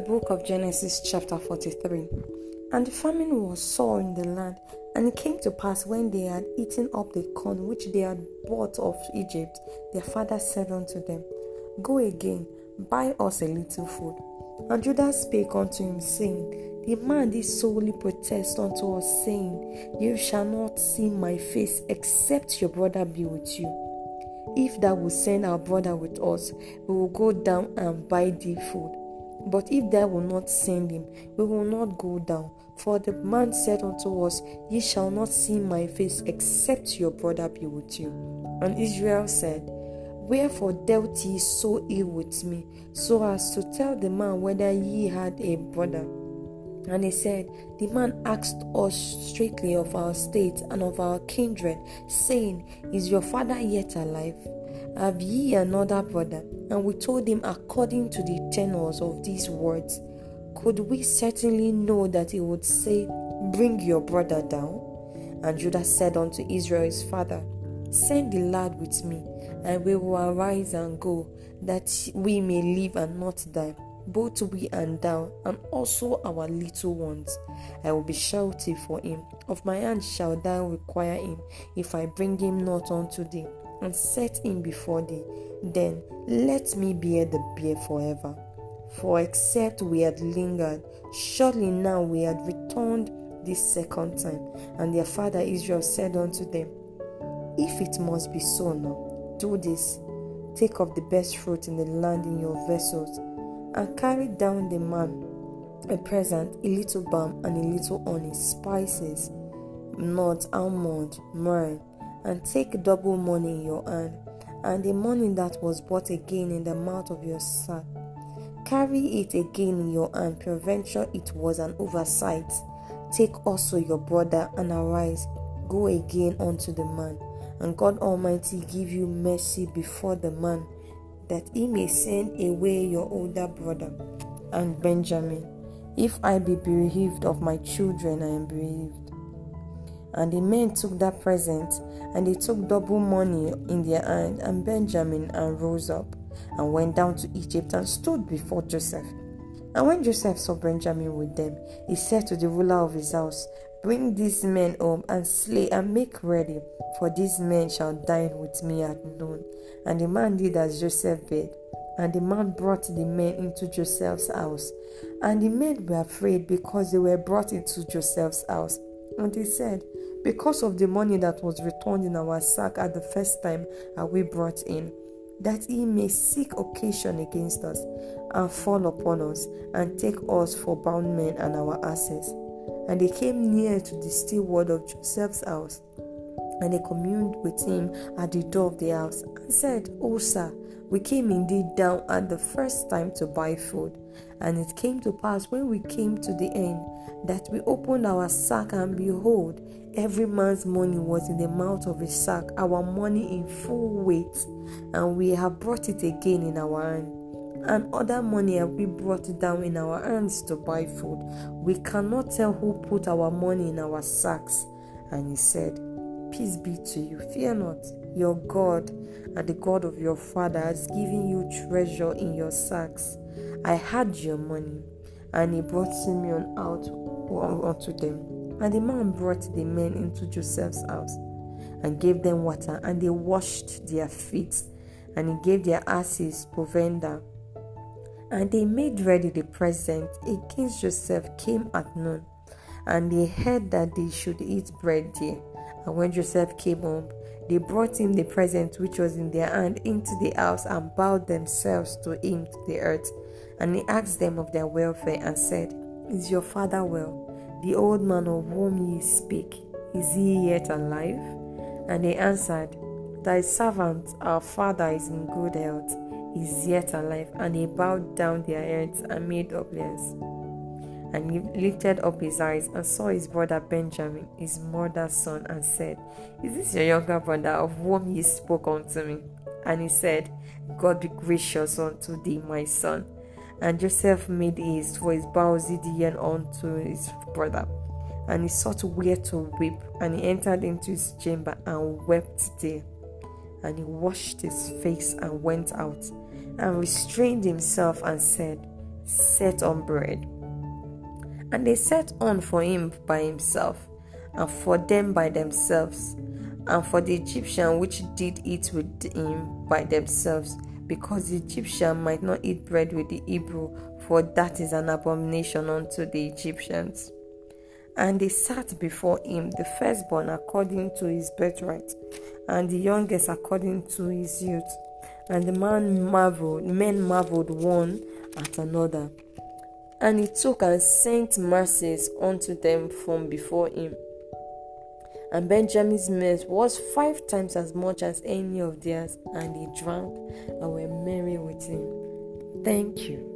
book of Genesis chapter 43. And the famine was sore in the land, and it came to pass when they had eaten up the corn which they had bought of Egypt, their father said unto them, Go again, buy us a little food. And Judah spake unto him, saying, The man did solely protest unto us, saying, You shall not see my face, except your brother be with you. If thou wilt send our brother with us, we will go down and buy thee food. But if thou wilt not send him, we will not go down. For the man said unto us, Ye shall not see my face, except your brother be with you. And Israel said, Wherefore dealt ye so ill with me, so as to tell the man whether ye had a brother? And he said, The man asked us straightly of our state and of our kindred, saying, Is your father yet alive? Have ye another brother? And we told him according to the tenors of these words. Could we certainly know that he would say, Bring your brother down? And Judah said unto Israel his father, Send the lad with me, and we will arise and go, that we may live and not die, both we and thou, and also our little ones. I will be surety for him. Of my hand shall thou require him, if I bring him not unto thee, and set him before thee. Then let me bear the bear forever. For except we had lingered, surely now we had returned this second time. And their father Israel said unto them, If it must be so now, do this. Take of the best fruit in the land in your vessels, and carry down the man a present, a little balm and a little honey, spices, nuts, almond, myrrh, and take double money in your hand, and the money that was bought again in the mouth of your sack. Carry it again in your hand, peradventure it was an oversight. Take also your brother, and arise, go again unto the man, and God Almighty give you mercy before the man, that he may send away your older brother. And Benjamin, if I be bereaved of my children, I am bereaved. And the men took that present, and they took double money in their hand, and Benjamin and rose up, and went down to Egypt, and stood before Joseph. And when Joseph saw Benjamin with them, he said to the ruler of his house, Bring these men home, and slay, and make ready, for these men shall dine with me at noon. And the man did as Joseph bid. And the man brought the men into Joseph's house. And the men were afraid, because they were brought into Joseph's house. And they said, Because of the money that was returned in our sack at the first time are we brought in, that he may seek occasion against us, and fall upon us, and take us for bound men and our asses. And they came near to the steward of Joseph's house, and they communed with him at the door of the house, and said, O sir, we came indeed down at the first time to buy food. And it came to pass, when we came to the end, that we opened our sack, and behold, every man's money was in the mouth of his sack, our money in full weight, and we have brought it again in our hand. And other money have we brought down in our hands to buy food. We cannot tell who put our money in our sacks. And he said, Peace be to you, fear not. Your God and the God of your father has given you treasure in your sacks. I had your money. And he brought Simeon out unto them. And the man brought the men into Joseph's house, and gave them water, and they washed their feet, and he gave their asses provender. And they made ready the present against Joseph came at noon. And they heard that they should eat bread there. And when Joseph came home, they brought him the present which was in their hand into the house, and bowed themselves to him to the earth. And he asked them of their welfare, and said, Is your father well? The old man of whom ye speak, is he yet alive? And they answered, Thy servant, our father, is in good health, is yet alive. And he bowed down their heads and made obeisance. And he lifted up his eyes and saw his brother Benjamin, his mother's son, and said, Is this your younger brother of whom ye spoke unto me? And he said, God be gracious unto thee, my son. And Joseph made haste, for his bowels did yearn unto his brother. And he sought where to weep, and he entered into his chamber and wept there. And he washed his face and went out, and restrained himself, and said, set on bread. And they set on for him by himself, and for them by themselves, and for the Egyptian which did eat with him by themselves, because the Egyptian might not eat bread with the Hebrew, for that is an abomination unto the Egyptians. And they sat before him, the firstborn according to his birthright, and the youngest according to his youth. And the men marveled one at another. And he took and sent mercies unto them from before him. And Benjamin's meat was 5 times as much as any of theirs, and he drank and were merry with him. Thank you.